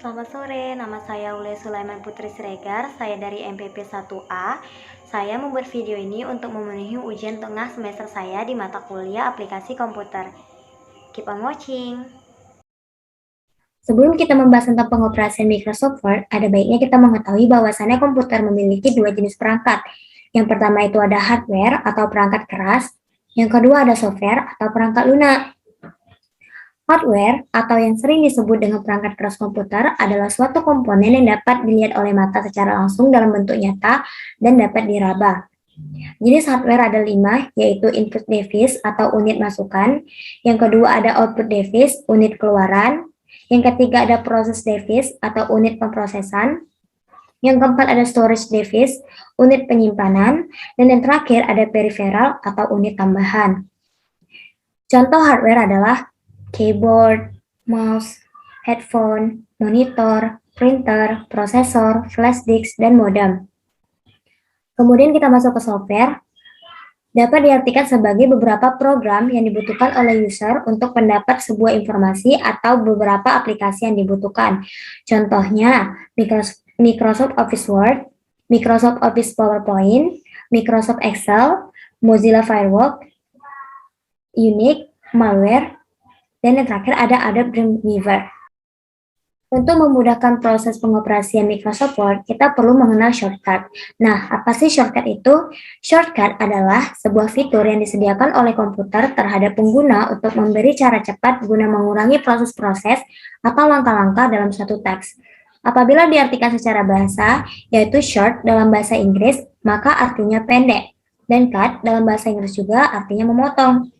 Selamat sore, nama saya Ule Sulaiman Putri Siregar, saya dari MPP 1A. Saya membuat video ini untuk memenuhi ujian tengah semester saya di mata kuliah aplikasi komputer. Keep on watching! Sebelum kita membahas tentang pengoperasian Microsoft Word, ada baiknya kita mengetahui bahwasannya komputer memiliki dua jenis perangkat. Yang pertama itu ada hardware atau perangkat keras, yang kedua ada software atau perangkat lunak. Hardware atau yang sering disebut dengan perangkat keras komputer adalah suatu komponen yang dapat dilihat oleh mata secara langsung dalam bentuk nyata dan dapat diraba. Jenis hardware ada 5, yaitu input device atau unit masukan, yang kedua ada output device, unit keluaran, yang ketiga ada process device atau unit pemrosesan, yang keempat ada storage device, unit penyimpanan, dan yang terakhir ada peripheral atau unit tambahan. Contoh hardware adalah keyboard, mouse, headphone, monitor, printer, prosesor, flash disk, dan modem. Kemudian kita masuk ke software, dapat diartikan sebagai beberapa program yang dibutuhkan oleh user untuk mendapat sebuah informasi atau beberapa aplikasi yang dibutuhkan. Contohnya, Microsoft Office Word, Microsoft Office PowerPoint, Microsoft Excel, Mozilla Firefox, Unix, malware, dan yang terakhir ada Adobe Dreamweaver. Untuk memudahkan proses pengoperasian Microsoft Word, kita perlu mengenal shortcut. Nah, apa sih shortcut itu? Shortcut adalah sebuah fitur yang disediakan oleh komputer terhadap pengguna untuk memberi cara cepat guna mengurangi proses-proses atau langkah-langkah dalam suatu teks. Apabila diartikan secara bahasa, yaitu short dalam bahasa Inggris, maka artinya pendek. Dan cut dalam bahasa Inggris juga artinya memotong.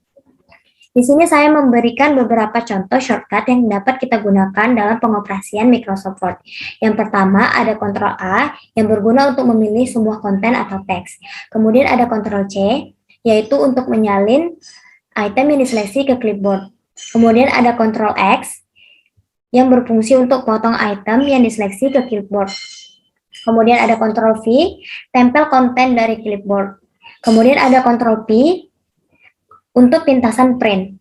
Di sini saya memberikan beberapa contoh shortcut yang dapat kita gunakan dalam pengoperasian Microsoft Word. Yang pertama ada Ctrl A yang berguna untuk memilih semua konten atau teks. Kemudian ada Ctrl C, yaitu untuk menyalin item yang diseleksi ke clipboard. Kemudian ada Ctrl X yang berfungsi untuk potong item yang diseleksi ke clipboard. Kemudian ada Ctrl V, tempel konten dari clipboard. Kemudian ada Ctrl P, untuk pintasan print.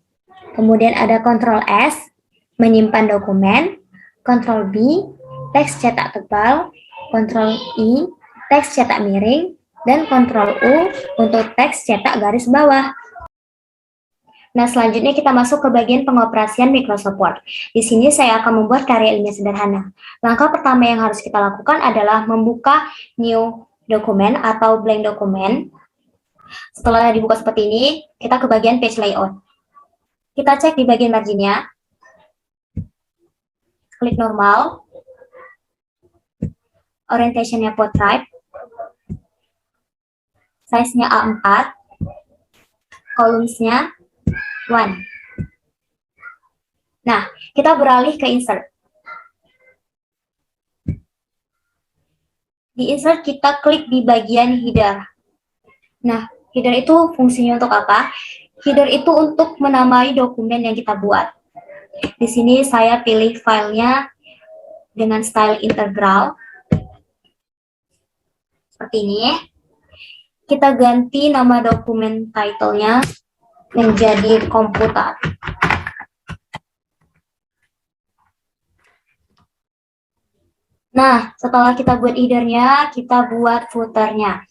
Kemudian ada Ctrl S, menyimpan dokumen, Ctrl B, teks cetak tebal, Ctrl I, teks cetak miring, dan Ctrl U untuk teks cetak garis bawah. Nah, selanjutnya kita masuk ke bagian pengoperasian Microsoft Word. Di sini saya akan membuat karya ilmiah sederhana. Langkah pertama yang harus kita lakukan adalah membuka new document atau blank document. Setelah dibuka seperti ini, kita ke bagian page layout. Kita cek di bagian marginnya. Klik normal. Orientationnya portrait. Size-nya A4. Columns-nya 1. Nah, kita beralih ke insert. Di insert kita klik di bagian header. Nah, header itu fungsinya untuk apa? Header itu untuk menamai dokumen yang kita buat. Di sini saya pilih filenya dengan style integral. Seperti ini. Kita ganti nama dokumen title-nya menjadi komputer. Nah, setelah kita buat header-nya, kita buat footer-nya.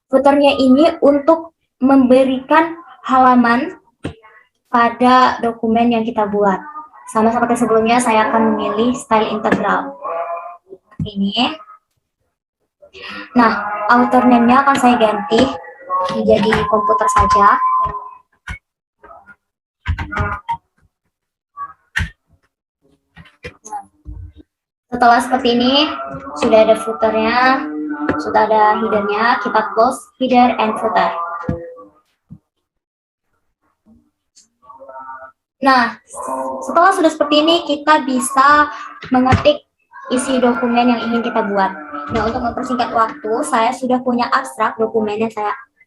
Footer-nya ini untuk memberikan halaman pada dokumen yang kita buat. Sama seperti sebelumnya, saya akan memilih style integral. Ini. Nah, author name-nya akan saya ganti menjadi komputer saja. Setelah seperti ini, sudah ada footer-nya, sudah ada header-nya, kita close header and footer. Nah, setelah sudah seperti ini, kita bisa mengetik isi dokumen yang ingin kita buat. Nah, untuk mempersingkat waktu, saya sudah punya abstrak dokumen yang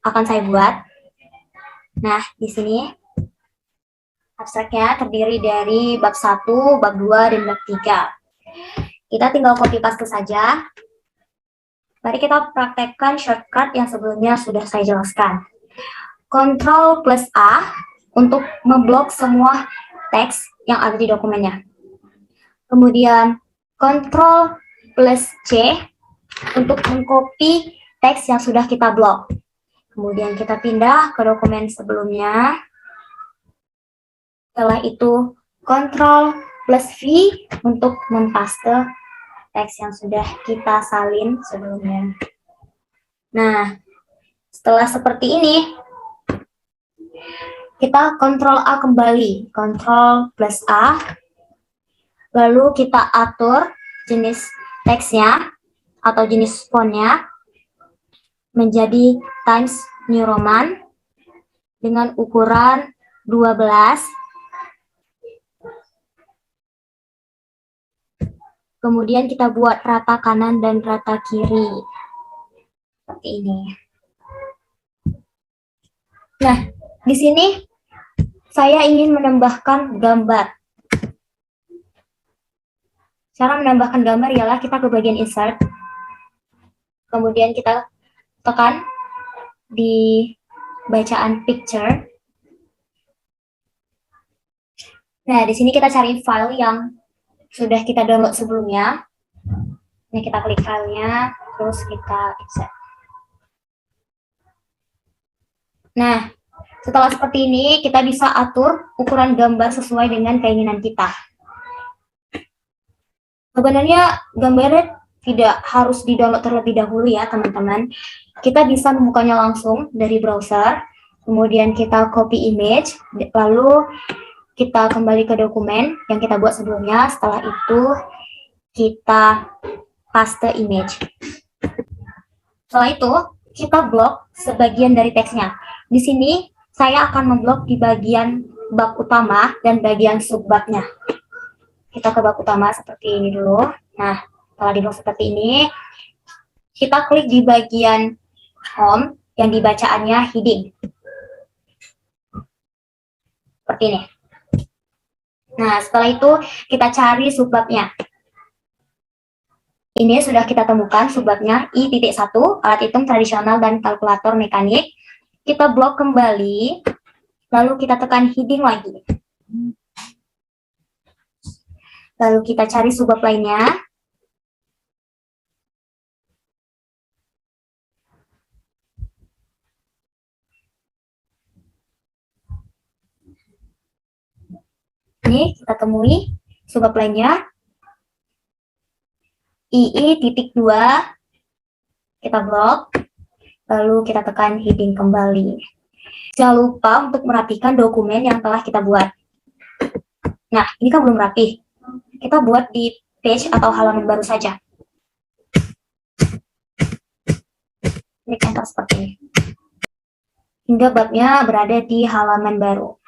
akan saya buat. Nah, di sini abstraknya terdiri dari bab 1, bab 2, dan bab 3. Kita tinggal copy paste saja. Mari kita praktekkan shortcut yang sebelumnya sudah saya jelaskan. Ctrl plus A untuk memblok semua teks yang ada di dokumennya. Kemudian Ctrl plus C untuk mengcopy teks yang sudah kita blok. Kemudian kita pindah ke dokumen sebelumnya. Setelah itu Ctrl plus V untuk mempaste teks yang sudah kita salin sebelumnya. Nah, setelah seperti ini, kita Ctrl A kembali, Ctrl plus A, lalu kita atur jenis teksnya atau jenis fontnya menjadi Times New Roman dengan ukuran 12. Kemudian kita buat rata kanan dan rata kiri. Seperti ini. Nah, di sini saya ingin menambahkan gambar. Cara menambahkan gambar ialah kita ke bagian insert. Kemudian kita tekan di bacaan picture. Nah, di sini kita cari file yang sudah kita download sebelumnya. Ini kita klik filenya, terus kita insert. Nah, setelah seperti ini, kita bisa atur ukuran gambar sesuai dengan keinginan kita. Sebenarnya gambarnya tidak harus di-download terlebih dahulu ya, teman-teman. Kita bisa membukanya langsung dari browser, kemudian kita copy image, lalu kita kembali ke dokumen yang kita buat sebelumnya. Setelah itu kita paste image. Setelah itu kita blok sebagian dari teksnya. Di sini saya akan memblok di bagian bab utama dan bagian subbabnya. Kita ke bab utama seperti ini dulu. Nah, setelah diblok seperti ini, kita klik di bagian home yang dibacaannya heading. Seperti ini. Nah, setelah itu kita cari subbabnya. Ini sudah kita temukan subbabnya I.1, alat hitung tradisional dan kalkulator mekanik. Kita blok kembali, lalu kita tekan heading lagi. Lalu kita cari subbab lainnya. Ini kita temui subbab lainnya. II.2, kita blok, lalu kita tekan heading kembali. Jangan lupa untuk merapikan dokumen yang telah kita buat. Nah, ini kan belum rapi. Kita buat di page atau halaman baru saja. Klik enter seperti ini. Hingga babnya berada di halaman baru.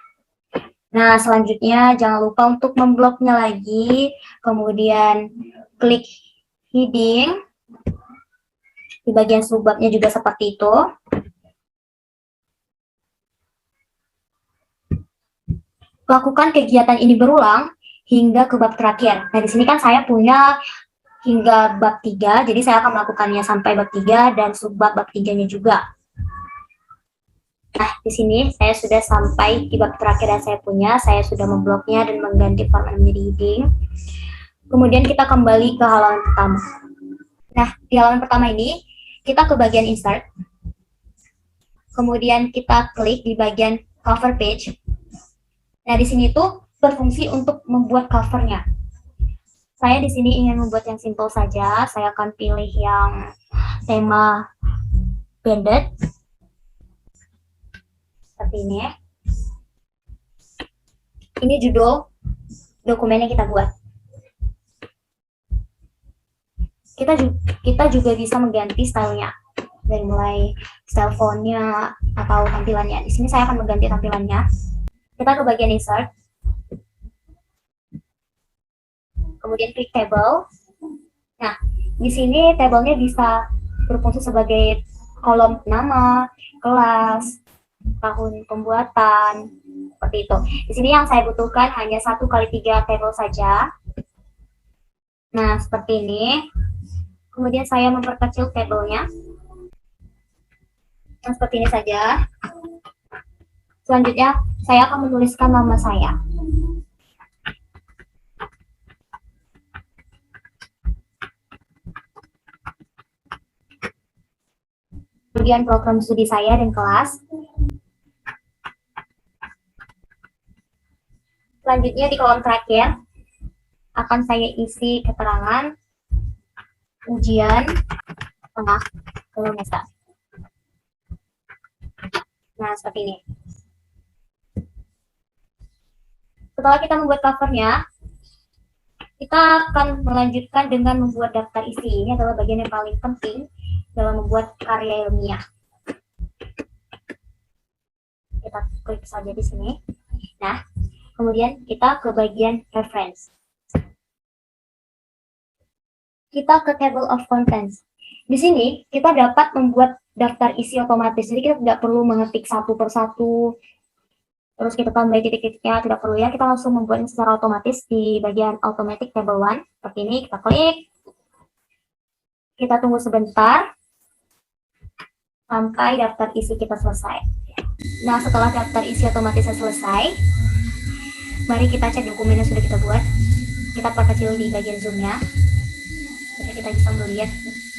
Nah, selanjutnya jangan lupa untuk membloknya lagi, kemudian klik heading, di bagian subbabnya juga seperti itu. Lakukan kegiatan ini berulang hingga ke bab terakhir. Nah, di sini kan saya punya hingga bab 3, jadi saya akan melakukannya sampai bab 3 dan subbab bab 3-nya juga. Nah, di sini saya sudah sampai di bab terakhir yang saya punya. Saya sudah membloknya dan mengganti format menjadi heading. Kemudian kita kembali ke halaman pertama. Nah, di halaman pertama ini, kita ke bagian insert. Kemudian kita klik di bagian cover page. Nah, di sini tuh berfungsi untuk membuat covernya. Saya di sini ingin membuat yang simple saja. Saya akan pilih yang tema banded. Seperti ini ya. Ini judul dokumen yang kita buat. Kita juga bisa mengganti stylenya, dari mulai style fontnya atau tampilannya. Di sini saya akan mengganti tampilannya. Kita ke bagian insert, kemudian klik table. Nah, di sini tabelnya bisa berfungsi sebagai kolom nama, kelas, tahun pembuatan, seperti itu. Di sini yang saya butuhkan hanya 1x3 tabel saja. Nah, seperti ini. Kemudian saya memperkecil tabelnya. Nah, seperti ini saja. Selanjutnya, saya akan menuliskan nama saya. kemudian program studi saya dan kelas. Selanjutnya di kolom terakhir akan saya isi keterangan ujian tengah semester. Nah, seperti ini. Setelah kita membuat covernya, kita akan melanjutkan dengan membuat daftar isi. Ini adalah bagian yang paling penting dalam membuat karya ilmiah. Kita klik saja di sini. Nah, kemudian kita ke bagian reference. Kita ke table of contents. Di sini kita dapat membuat daftar isi otomatis. Jadi kita tidak perlu mengetik satu persatu, terus kita tambah titik-titiknya, tidak perlu ya. Kita langsung membuatnya secara otomatis di bagian automatic table 1. Seperti ini, kita klik. Kita tunggu sebentar sampai daftar isi kita selesai. Nah, setelah daftar isi otomatisnya selesai, mari kita cek dokumen yang sudah kita buat. Kita perkecil di bagian zoom-nya, jadi kita bisa melihat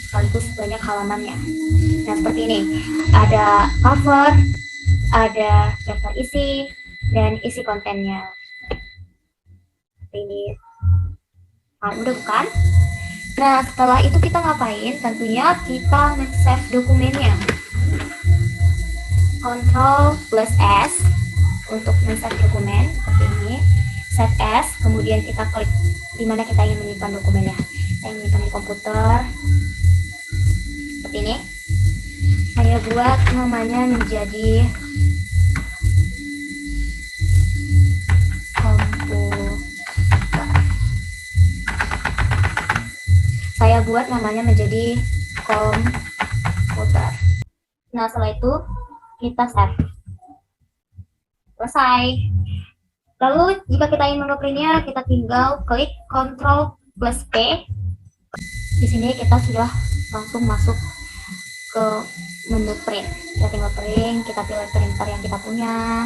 sekaligus banyak halamannya. Nah, seperti ini. Ada cover, ada daftar isi, dan isi kontennya. Ini mudah bukan? Nah, setelah itu kita ngapain? Tentunya kita nge-save dokumennya. Ctrl+S untuk nge-save dokumen seperti ini. Save as, kemudian kita klik di mana kita ingin menyimpan dokumennya. Saya menyimpan di komputer. Seperti ini. Saya buat namanya menjadi komputer. Nah, setelah itu kita save. Selesai. Lalu jika kita ingin mengeprintnya, kita tinggal klik Ctrl+P. Di sini kita sudah langsung masuk ke menu print. Kita tinggal print, kita pilih printer yang kita punya.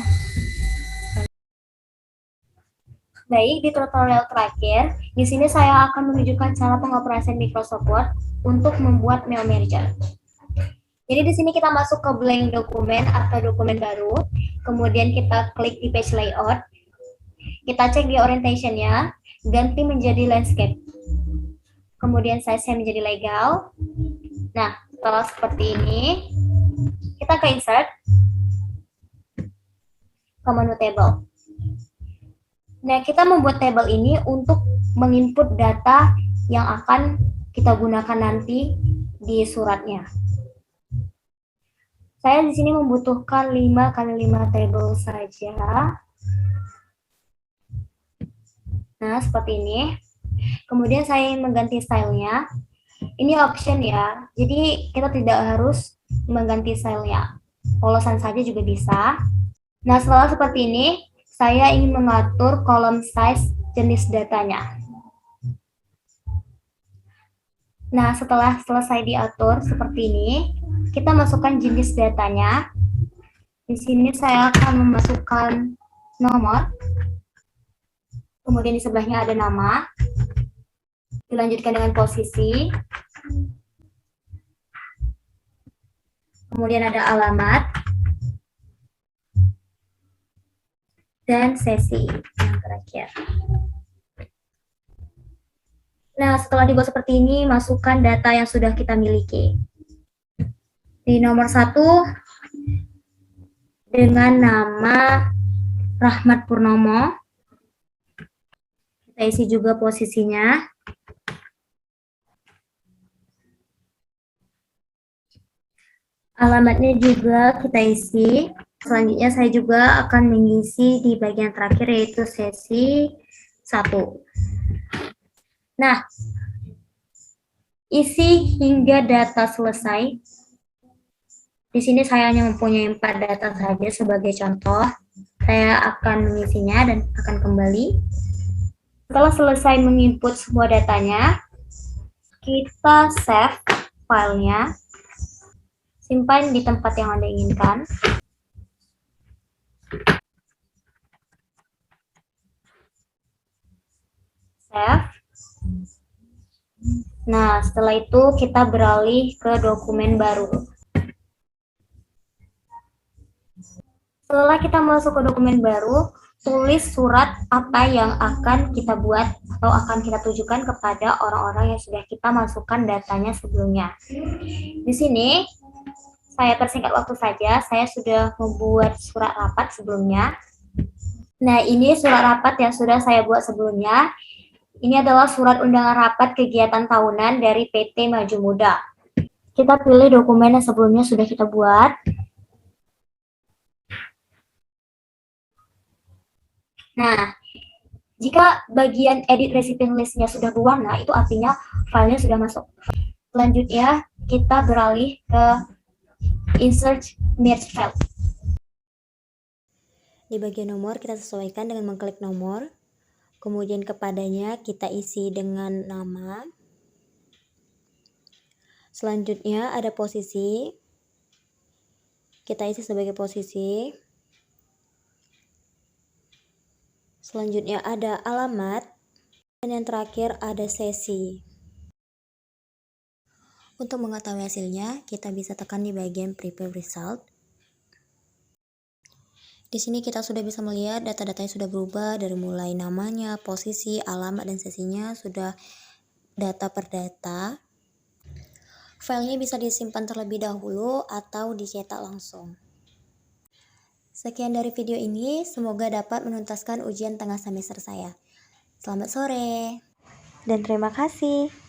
Baik, di tutorial terakhir, di sini saya akan menunjukkan cara pengoperasian Microsoft Word untuk membuat mail merger. Jadi di sini kita masuk ke blank dokumen atau dokumen baru, kemudian kita klik di page layout, kita cek di orientation-nya, ganti menjadi landscape. Kemudian size-nya menjadi legal. Nah, setelah seperti ini, kita ke insert, ke menu table. Nah, kita membuat table ini untuk menginput data yang akan kita gunakan nanti di suratnya. Saya di sini membutuhkan 5x5 table saja. Nah, seperti ini. Kemudian saya ingin mengganti stylenya. Ini option ya, jadi kita tidak harus mengganti stylenya. Polosan saja juga bisa. Nah, setelah seperti ini, saya ingin mengatur kolom size jenis datanya. Nah, setelah selesai diatur seperti ini, kita masukkan jenis datanya. Di sini saya akan memasukkan nomor. Kemudian di sebelahnya ada nama. Dilanjutkan dengan posisi. Kemudian ada alamat. Dan sesi yang terakhir. Nah, setelah dibuat seperti ini, masukkan data yang sudah kita miliki. Di nomor 1, dengan nama Rahmat Purnomo. Kita isi juga posisinya. Alamatnya juga kita isi. Selanjutnya saya juga akan mengisi di bagian terakhir, yaitu sesi 1. Nah, isi hingga data selesai. Di sini saya hanya mempunyai 4 data saja sebagai contoh. Saya akan mengisinya dan akan kembali. Setelah selesai menginput semua datanya, kita save filenya. Simpan di tempat yang Anda inginkan. Save. Nah, setelah itu kita beralih ke dokumen baru. Setelah kita masuk ke dokumen baru, tulis surat apa yang akan kita buat atau akan kita tujukan kepada orang-orang yang sudah kita masukkan datanya sebelumnya. Di sini, saya persingkat waktu saja, saya sudah membuat surat rapat sebelumnya. Nah, ini surat rapat yang sudah saya buat sebelumnya. Ini adalah surat undangan rapat kegiatan tahunan dari PT Maju Muda. Kita pilih dokumen yang sebelumnya sudah kita buat. Nah, jika bagian edit recipient list-nya sudah berwarna, itu artinya filenya sudah masuk. Selanjutnya, kita beralih ke insert merge file. Di bagian nomor kita sesuaikan dengan mengklik nomor, kemudian kepadanya kita isi dengan nama. Selanjutnya ada posisi, kita isi sebagai posisi. Selanjutnya ada alamat, dan yang terakhir ada sesi. Untuk mengetahui hasilnya, kita bisa tekan di bagian prepare result. Di sini kita sudah bisa melihat data-datanya sudah berubah dari mulai namanya, posisi, alamat, dan sesinya sudah data per data. Filenya bisa disimpan terlebih dahulu atau dicetak langsung. Sekian dari video ini, semoga dapat menuntaskan ujian tengah semester saya. Selamat sore, dan terima kasih.